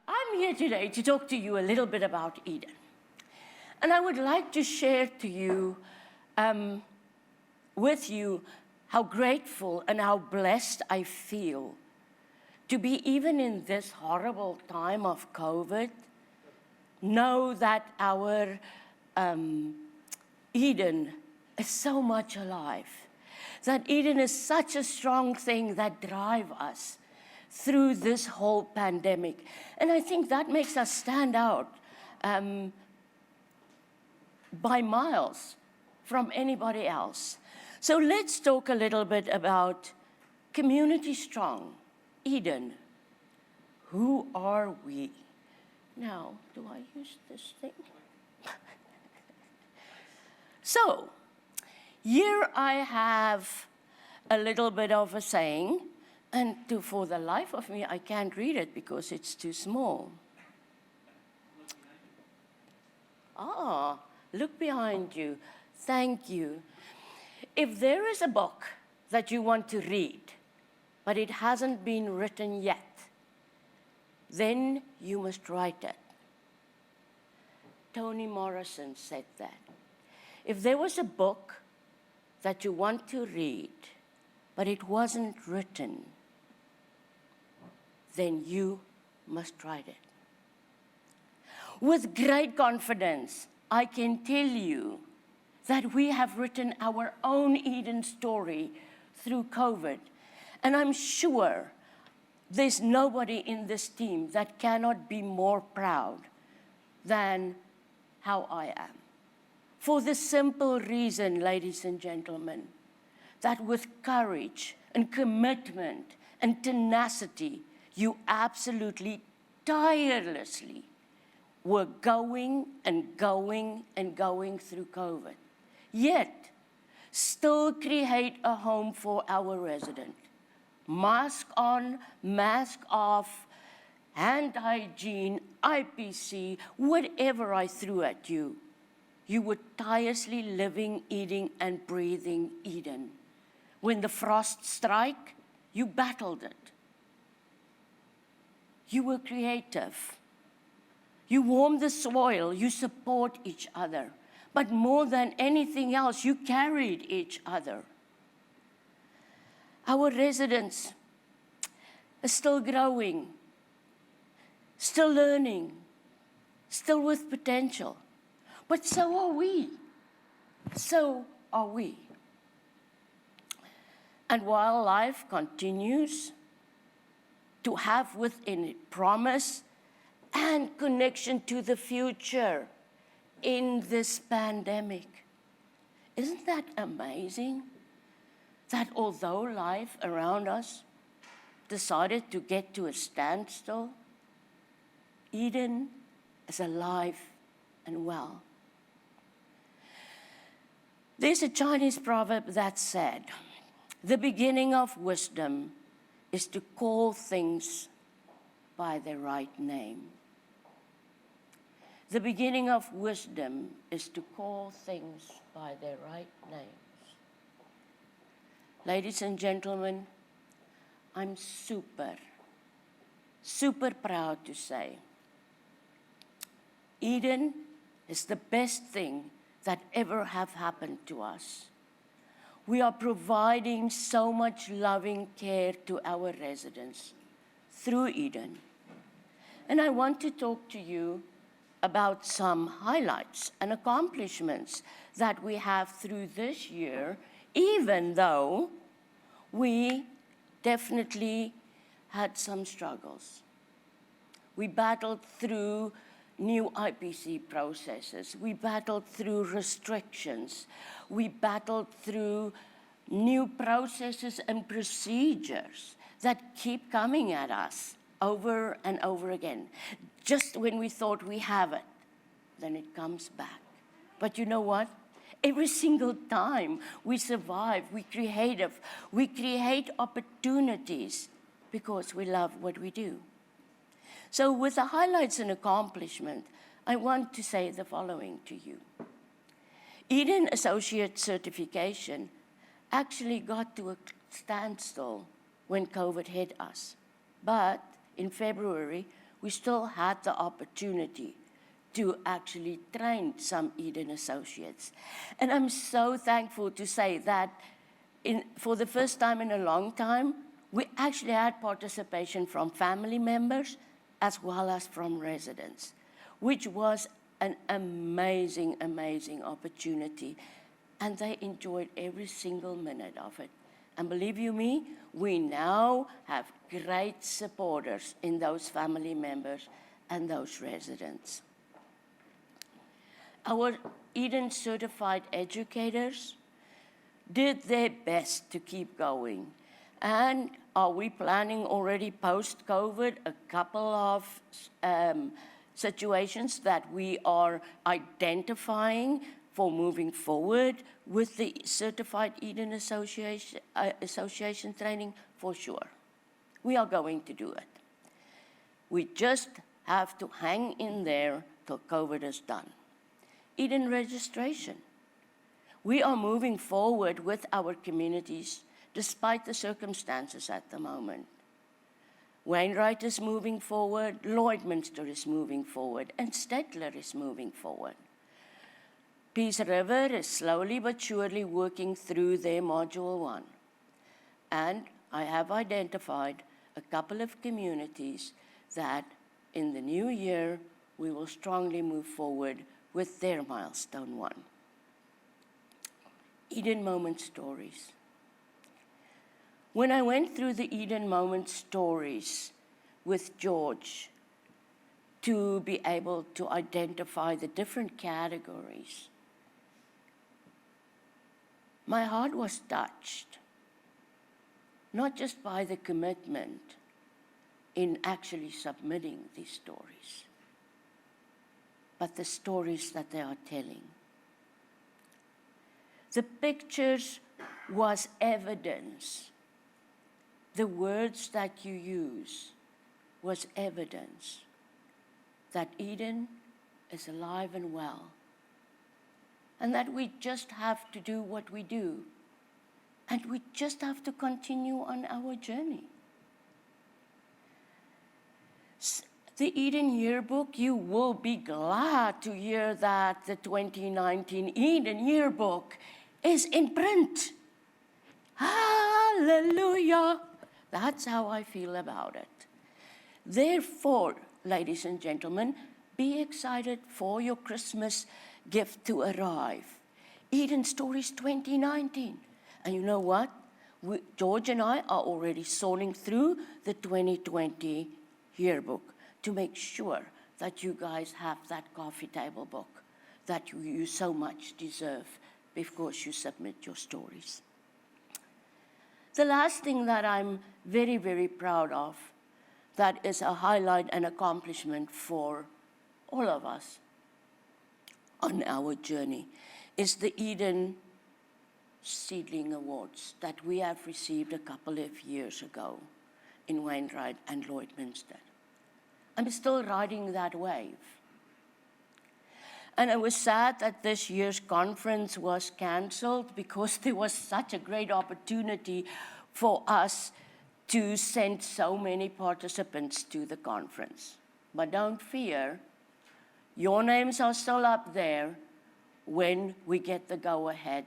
I'm here today to talk to you a little bit about Eden. And I would like to share to you, with you, how grateful and how blessed I feel to be, even in this horrible time of COVID, know that our Eden is so much alive. That Eden is such a strong thing that drives us through this whole pandemic. And I think that makes us stand out by miles from anybody else. So let's talk a little bit about Community Strong, Eden. Who are we? Now, do I use this thing? So, here I have a little bit of a saying, and for the life of me, I can't read it because it's too small. Ah, look behind you. Thank you. If there is a book that you want to read, but it hasn't been written yet, then you must write it. Toni Morrison said that. If there was a book that you want to read, but it wasn't written, then you must write it. With great confidence, I can tell you that we have written our own Eden story through COVID. And I'm sure there's nobody in this team that cannot be more proud than how I am. For the simple reason, ladies and gentlemen, that with courage and commitment and tenacity, you absolutely tirelessly were going and going and going through COVID. Yet, still create a home for our resident. Mask on, mask off, hand hygiene, IPC, whatever I threw at you, you were tirelessly living, eating, and breathing Eden. When the frost struck, you battled it. You were creative. You warmed the soil, you support each other. But more than anything else, you carried each other. Our residents are still growing, still learning, still with potential. But so are we. So are we. And while life continues to have within it promise and connection to the future in this pandemic, isn't that amazing? That although life around us decided to get to a standstill, Eden is alive and well. There's a Chinese proverb that said, the beginning of wisdom is to call things by their right name. The beginning of wisdom is to call things by their right names. Ladies and gentlemen, I'm super proud to say Eden is the best thing that ever have happened to us. We are providing so much loving care to our residents through Eden. And I want to talk to you about some highlights and accomplishments that we have through this year, even though we definitely had some struggles. We battled through new IPC processes. We battled through restrictions. We battled through new processes and procedures that keep coming at us over and over again. Just when we thought we have it, then it comes back. But you know what? Every single time we survive, we create opportunities because we love what we do. So with the highlights and accomplishment, I want to say the following to you. Eden Associate Certification actually got to a standstill when COVID hit us. But in February, we still had the opportunity to actually train some Eden associates. And I'm so thankful to say that for the first time in a long time, we actually had participation from family members as well as from residents, which was an amazing, amazing opportunity. And they enjoyed every single minute of it. And believe you me, we now have great supporters in those family members and those residents. Our Eden certified educators did their best to keep going. And are we planning already post-COVID a couple of situations that we are identifying for moving forward with the Certified Eden Association training? For sure. We are going to do it. We just have to hang in there till COVID is done. Eden registration. We are moving forward with our communities despite the circumstances at the moment. Wainwright is moving forward, Lloydminster is moving forward, and Stettler is moving forward. Peace River is slowly but surely working through their Module 1. And I have identified a couple of communities that in the new year, we will strongly move forward with their Milestone 1. Eden Moment Stories. When I went through the Eden Moment Stories with George to be able to identify the different categories, my heart was touched, not just by the commitment in actually submitting these stories, but the stories that they are telling. The pictures was evidence. The words that you use was evidence that Eden is alive and well, and that we just have to do what we do, and we just have to continue on our journey. The Eden Yearbook, you will be glad to hear that the 2019 Eden Yearbook is in print. Hallelujah! That's how I feel about it. Therefore, ladies and gentlemen, be excited for your Christmas gift to arrive. Eden Stories 2019. And you know what? George and I are already sorting through the 2020 yearbook to make sure that you guys have that coffee table book that you so much deserve before you submit your stories. The last thing that I'm very, very proud of, that is a highlight and accomplishment for all of us on our journey, is the Eden Seedling Awards that we have received a couple of years ago in Wainwright and Lloydminster. I'm still riding that wave. And I was sad that this year's conference was canceled because there was such a great opportunity for us to send so many participants to the conference. But don't fear, your names are still up there when we get the go-ahead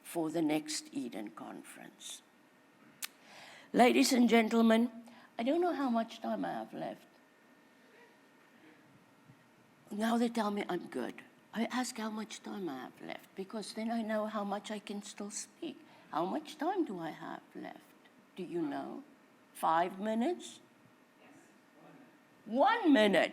for the next Eden conference. Ladies and gentlemen, I don't know how much time I have left. Now they tell me I'm good. I ask how much time I have left, because then I know how much I can still speak. How much time do I have left? Do you know? 5 minutes? 1 minute.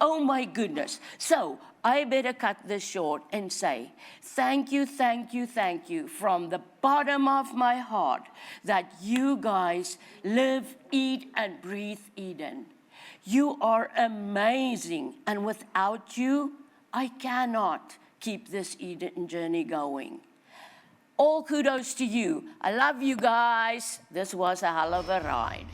Oh my goodness. So I better cut this short and say, thank you, thank you, thank you from the bottom of my heart that you guys live, eat, and breathe Eden. You are amazing, and without you, I cannot keep this Eden journey going. All kudos to you. I love you guys. This was a hell of a ride.